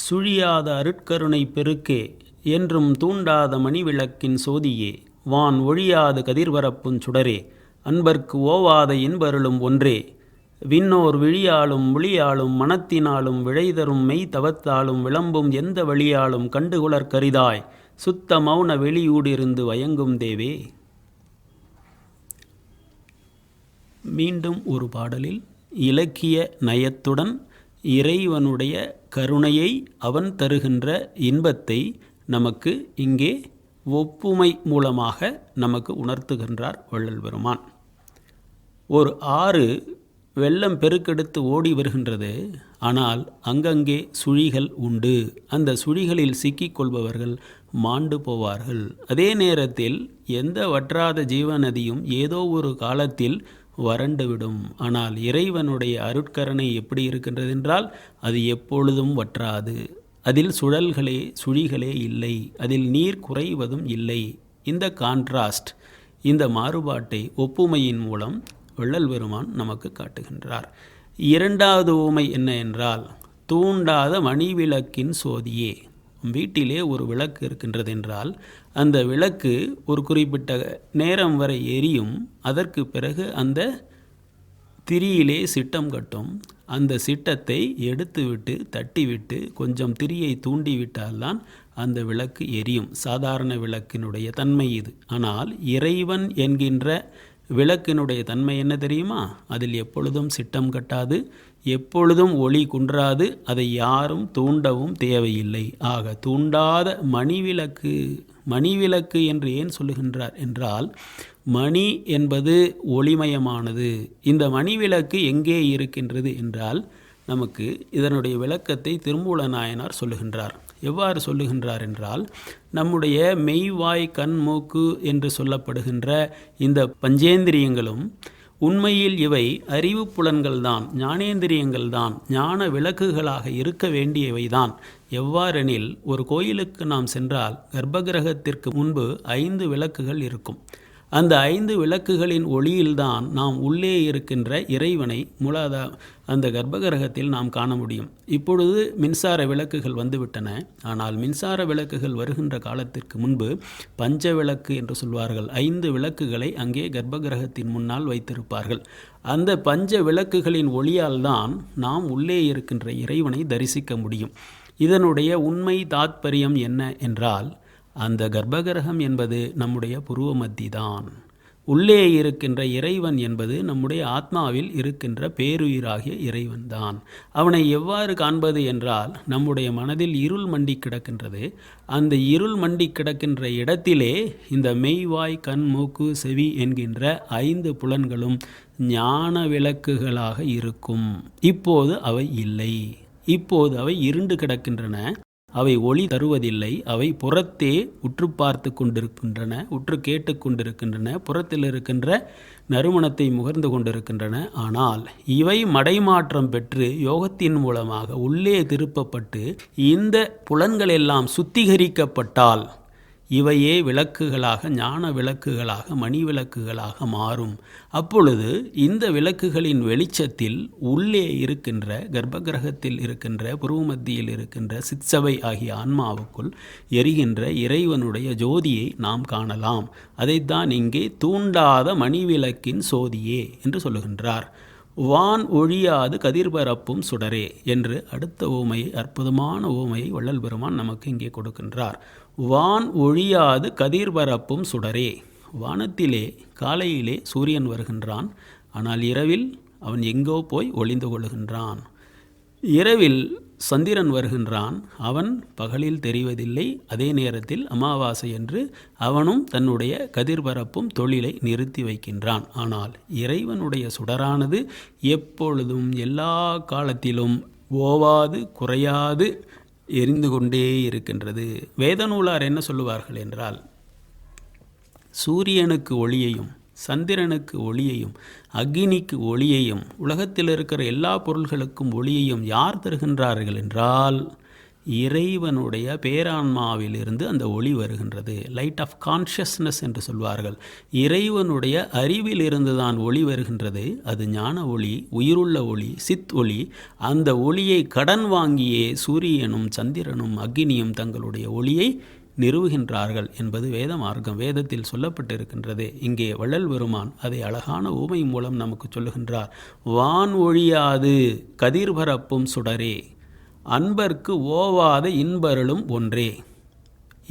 சுழியாத அருட்கருணை பெருக்கே என்றும் தூண்டாத மணிவிளக்கின் சோதியே வான் ஒழியாது கதிர்வரப்புஞ் சுடரே அன்பர்க்கு ஓவாத இன்பருளும் ஒன்றே விண்ணோர் விழியாலும் ஒளியாலும் மனத்தினாலும் விழைதரும் மெய் தவத்தாலும் விளம்பும் எந்த வழியாலும் கண்டுகுலர் கரிதாய் சுத்த மௌன வெளியூடிருந்து வயங்கும் தேவே. மீண்டும் ஒரு பாடலில் இலக்கிய நயத்துடன் இறைவனுடைய கருணையை அவன் தருகின்ற இன்பத்தை நமக்கு இங்கே ஒப்புமை மூலமாக நமக்கு உணர்த்துகின்றார் வள்ளல் பெருமான். ஒரு ஆறு வெள்ளம் பெருக்கெடுத்து ஓடி வருகின்றது. ஆனால் அங்கங்கே சுழிகள் உண்டு. அந்த சுழிகளில் சிக்கிக்கொள்பவர்கள் மாண்டு போவார்கள். அதே நேரத்தில் எந்த வற்றாத ஜீவநதியும் ஏதோ ஒரு காலத்தில் வறண்டுவிடும். ஆனால் இறைவனுடைய அருட்கருணை எப்படி இருக்கின்றது என்றால் அது எப்பொழுதும் வற்றாது. அதில் சுழிகளே இல்லை. அதில் நீர் குறைவதும் இல்லை. இந்த கான்ட்ராஸ்ட், இந்த மாறுபாட்டை ஒப்புமையின் மூலம் வள்ளல் பெருமான் நமக்கு காட்டுகின்றார். இரண்டாவது ஊமை என்ன என்றால், தூண்டாத மணிவிளக்கின் சோதியே. வீட்டிலே ஒரு விளக்கு இருக்கின்றது என்றால் அந்த விளக்கு ஒரு குறிப்பிட்ட நேரம் வரை எரியும். அதற்கு பிறகு அந்த திரியிலே சிட்டம் கட்டும். அந்த சிட்டத்தை எடுத்துவிட்டு தட்டிவிட்டு கொஞ்சம் திரியை தூண்டிவிட்டால்தான் அந்த விளக்கு எரியும். சாதாரண விளக்கினுடைய தன்மை இது. ஆனால் இறைவன் என்கின்ற விளக்கினுடைய தன்மை என்ன தெரியுமா? அதில் எப்பொழுதும் சிட்டம் கட்டாது, எப்பொழுதும் ஒளி குன்றாது. அதை யாரும் தூண்டவும் தேவையில்லை. ஆக தூண்டாத மணிவிளக்கு. மணிவிளக்கு என்று ஏன் சொல்லுகின்றார் என்றால், மணி என்பது ஒளிமயமானது. இந்த மணிவிளக்கு எங்கே இருக்கின்றது என்றால் நமக்கு இதனுடைய விளக்கத்தை திருமூல நாயனார் சொல்லுகின்றார். எவ்வாறு சொல்லுகின்றார் என்றால், நம்முடைய மெய்வாய் கண் மூக்கு என்று சொல்லப்படுகின்ற இந்த பஞ்சேந்திரியங்களும் உண்மையில் இவை அறிவு புலன்கள்தான், ஞானேந்திரியங்கள்தான், ஞான விளக்குகளாக இருக்க வேண்டியவைதான். எவ்வாறெனில், ஒரு கோயிலுக்கு நாம் சென்றால் கர்ப்பகிரகத்திற்கு முன்பு 5 விளக்குகள் இருக்கும். அந்த 5 விளக்குகளின் ஒளியில்தான் நாம் உள்ளே இருக்கின்ற இறைவனை அந்த கர்ப்பகிரகத்தில் நாம் காண முடியும். இப்பொழுது மின்சார விளக்குகள் வந்துவிட்டன. ஆனால் மின்சார விளக்குகள் வருகின்ற காலத்திற்கு முன்பு பஞ்ச விளக்கு என்று சொல்வார்கள். 5 விளக்குகளை அங்கே கர்ப்பகிரகத்தின் முன்னால் வைத்திருப்பார்கள். அந்த பஞ்ச விளக்குகளின் ஒளியால் தான் நாம் உள்ளே இருக்கின்ற இறைவனை தரிசிக்க முடியும். இதனுடைய உண்மை தாத்பரியம் என்ன என்றால், அந்த கர்ப்பகிரகம் என்பது நம்முடைய புருவ மத்தி தான். உள்ளே இருக்கின்ற இறைவன் என்பது நம்முடைய ஆத்மாவில் இருக்கின்ற பேருயிராகிய இறைவன்தான். அவனை எவ்வாறு காண்பது என்றால், நம்முடைய மனதில் இருள் மண்டி கிடக்கின்றது. அந்த இருள் மண்டி கிடக்கின்ற இடத்திலே இந்த மெய்வாய் கண் மூக்கு செவி என்கின்ற 5 புலன்களும் ஞான விளக்குகளாக இருக்கும். இப்போது அவை இல்லை. இப்போது அவை இருண்டு கிடக்கின்றன. அவை ஒளி தருவதில்லை. அவை புறத்தே உற்று பார்த்து கொண்டிருக்கின்றன, உற்று கேட்டு கொண்டிருக்கின்றன, புறத்தில் இருக்கின்ற நறுமணத்தை முகர்ந்து கொண்டிருக்கின்றன. ஆனால் இவை மடைமாற்றம் பெற்று யோகத்தின் மூலமாக உள்ளே திருப்பப்பட்டு இந்த புலன்களெல்லாம் சுத்திகரிக்கப்பட்டால் இவையே விளக்குகளாக, ஞான விளக்குகளாக, மணி விளக்குகளாக மாறும். அப்பொழுது இந்த விளக்குகளின் வெளிச்சத்தில் உள்ளே இருக்கின்ற கர்ப்பகிரகத்தில் இருக்கின்ற புருவமத்தியில் இருக்கின்ற சிற்சபை ஆகிய ஆன்மாவுக்குள் எரிகின்ற இறைவனுடைய ஜோதியை நாம் காணலாம். அதைத்தான் இங்கே தூண்டாத மணிவிளக்கின் சோதியே என்று சொல்லுகின்றார். வான் ஒழியாது கதிர்பரப்பும் சுடரே என்று அடுத்த ஓமையை, அற்புதமான ஓமையை வள்ளல் பெருமான் நமக்கு இங்கே கொடுக்கின்றார். வான் ஒழியாது கதிர்பரப்பும் சுடரே. வானத்திலே காலையிலே சூரியன் வருகின்றான். ஆனால் இரவில் அவன் எங்கோ போய் ஒளிந்து கொள்கின்றான். இரவில் சந்திரன் வருகின்றான். அவன் பகலில் தெரிவதில்லை. அதே நேரத்தில் அமாவாசை என்று அவனும் தன்னுடைய கதிர்பரப்பும் தொழிலை நிறுத்தி வைக்கின்றான். ஆனால் இறைவனுடைய சுடரானது எப்பொழுதும் எல்லா காலத்திலும் ஓவாது குறையாது எரிந்து கொண்டே இருக்கின்றது. வேத நூலார் என்ன சொல்லுவார்கள் என்றால், சூரியனுக்கு ஒளியையும், சந்திரனுக்கு ஒளியையும், அக்னிக்கு ஒளியையும், உலகத்தில் இருக்கிற எல்லா பொருள்களுக்கும் ஒளியையும் யார் தருகின்றார்கள் என்றால் இறைவனுடைய பேரான்மாவிலிருந்து அந்த ஒளி வருகின்றது. லைட் ஆஃப் கான்ஷியஸ்னஸ் என்று சொல்வார்கள். இறைவனுடைய அறிவிலிருந்து தான் ஒளி வருகின்றது. அது ஞான ஒளி, உயிருள்ள ஒளி, சித் ஒளி. அந்த ஒளியை கடன் வாங்கியே சூரியனும் சந்திரனும் அக்னியும் தங்களுடைய ஒளியை நிறுவுகின்றார்கள் என்பது வேத மார்க்கம். வேதத்தில் சொல்லப்பட்டிருக்கின்றது. இங்கே வள்ளல் பெருமான் அதை அழகான ஊமை மூலம் நமக்கு சொல்லுகின்றார். வான் ஒழியாது கதிர் பரப்பும் சுடரே, அன்பர்க்கு ஓவாத இன்பருளும் ஒன்றே.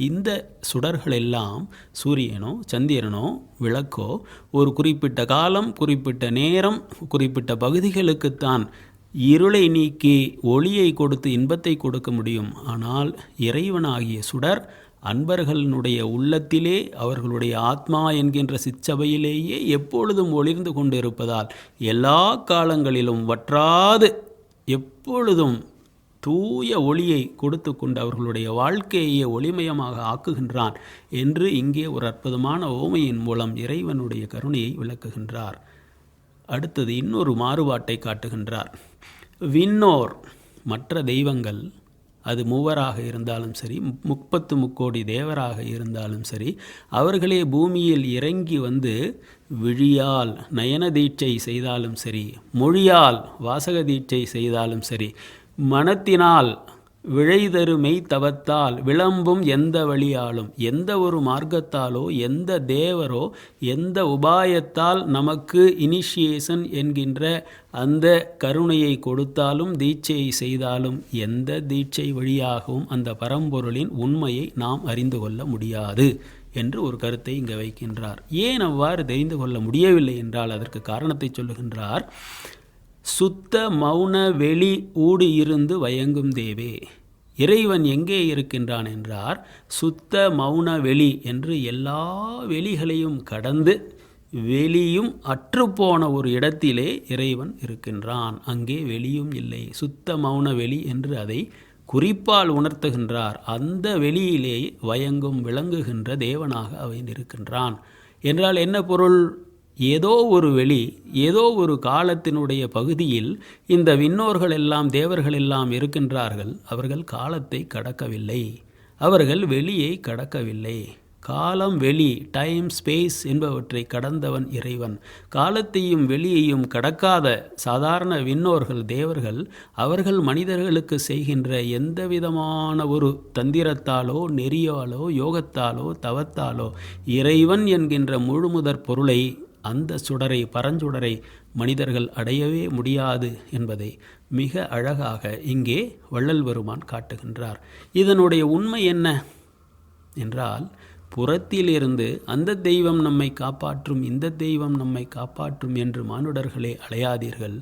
இந்த சுடர்களெல்லாம் சூரியனோ சந்திரனோ விளக்கோ ஒரு குறிப்பிட்ட காலம், குறிப்பிட்ட நேரம், குறிப்பிட்ட பகுதிகளுக்குத்தான் இருளை நீக்கி ஒளியை கொடுத்து இன்பத்தை கொடுக்க முடியும். ஆனால் இறைவனாகிய சுடர் அன்பர்களுடைய உள்ளத்திலே, அவர்களுடைய ஆத்மா என்கின்ற சிற்சபையிலேயே எப்பொழுதும் ஒளிர்ந்து கொண்டிருப்பதால் எல்லா காலங்களிலும் வற்றாது எப்பொழுதும் தூய ஒளியை கொடுத்து கொண்டு அவர்களுடைய வாழ்க்கையை ஒளிமயமாக ஆக்குகின்றான் என்று இங்கே ஒரு அற்புதமான ஓமையின் மூலம் இறைவனுடைய கருணையை விளக்குகின்றார். அடுத்தது இன்னொரு மாறுபாட்டை காட்டுகின்றார். விண்ணோர், மற்ற தெய்வங்கள், அது மூவராக இருந்தாலும் சரி, 33 தேவராக இருந்தாலும் சரி, அவர்களே பூமியில் இறங்கி வந்து விழியால் நயன தீட்சை செய்தாலும் சரி, மொழியால் வாசக தீட்சை செய்தாலும் சரி, மனத்தினால் விழைதரு மெய் தவத்தால் விளம்பும் எந்த வழியாலும், எந்த ஒரு மார்க்கத்தாலோ, எந்த தேவரோ, எந்த உபாயத்தால் நமக்கு இனிஷியேஷன் என்கின்ற அந்த கருணையை கொடுத்தாலும், தீட்சையை செய்தாலும், எந்த தீட்சை வழியாகவும் அந்த பரம்பொருளின் உண்மையை நாம் அறிந்து கொள்ள முடியாது என்று ஒரு கருத்தை இங்கே வைக்கின்றார். ஏன் அவ்வாறு தெரிந்து கொள்ள முடியவில்லை என்றால் அதற்கு காரணத்தை சொல்லுகின்றார். சுத்த மௌன வெளி ஊடு இருந்து வயங்கும் தேவே. இறைவன் எங்கே இருக்கின்றான் என்றார், சுத்த மௌன வெளி என்று எல்லா வெளிகளையும் கடந்து வெளியும் அற்றுப்போன ஒரு இடத்திலே இறைவன் இருக்கின்றான். அங்கே வெளியும் இல்லை. சுத்த மௌன வெளி என்று அதை குறிப்பால் உணர்த்துகின்றார். அந்த வெளியிலே வயங்கும் விளங்குகின்ற தேவனாக அவன் இருக்கின்றான் என்றால் என்ன பொருள்? ஏதோ ஒரு வெளி, ஏதோ ஒரு காலத்தினுடைய பகுதியில் இந்த விண்ணோர்கள் எல்லாம், தேவர்கள் எல்லாம் இருக்கின்றார்கள். அவர்கள் காலத்தை கடக்கவில்லை, அவர்கள் வெளியை கடக்கவில்லை. காலம், வெளி, டைம், ஸ்பேஸ் என்பவற்றை கடந்தவன் இறைவன். காலத்தையும் வெளியையும் கடக்காத சாதாரண விண்ணோர்கள், தேவர்கள், அவர்கள் மனிதர்களுக்கு செய்கின்ற எந்த விதமான ஒரு தந்திரத்தாலோ, நெறியாலோ, யோகத்தாலோ, தவத்தாலோ இறைவன் என்கின்ற முழுமுதற் பொருளை, அந்த சுடரை, பரஞ்சுடரை மனிதர்கள் அடையவே முடியாது என்பதை மிக அழகாக இங்கே வள்ளல் பெருமான் காட்டுகின்றார். இதனுடைய உண்மை என்ன என்றால், புறத்திலிருந்து அந்த தெய்வம் நம்மை காப்பாற்றும், இந்த தெய்வம் நம்மை காப்பாற்றும் என்று மானுடர்களே அலையாதீர்கள்.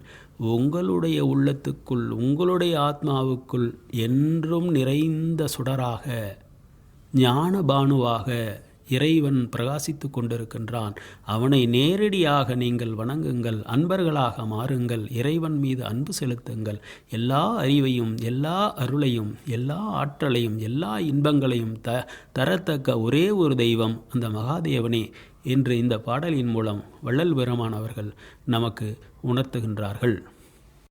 உங்களுடைய உள்ளத்துக்குள், உங்களுடைய ஆத்மாவுக்குள் என்றும் நிறைந்த சுடராக, ஞான பானுவாக இறைவன் பிரகாசித்து கொண்டிருக்கின்றான். அவனை நேரடியாக நீங்கள் வணங்குங்கள், அன்பர்களாக மாறுங்கள், இறைவன் மீது அன்பு செலுத்துங்கள். எல்லா அறிவையும், எல்லா அருளையும், எல்லா ஆற்றலையும், எல்லா இன்பங்களையும் தரத்தக்க ஒரே ஒரு தெய்வம் அந்த மகாதேவனே என்று இந்த பாடலின் மூலம் வள்ளல் பெருமான் அவர்கள் நமக்கு உணர்த்துகின்றார்கள்.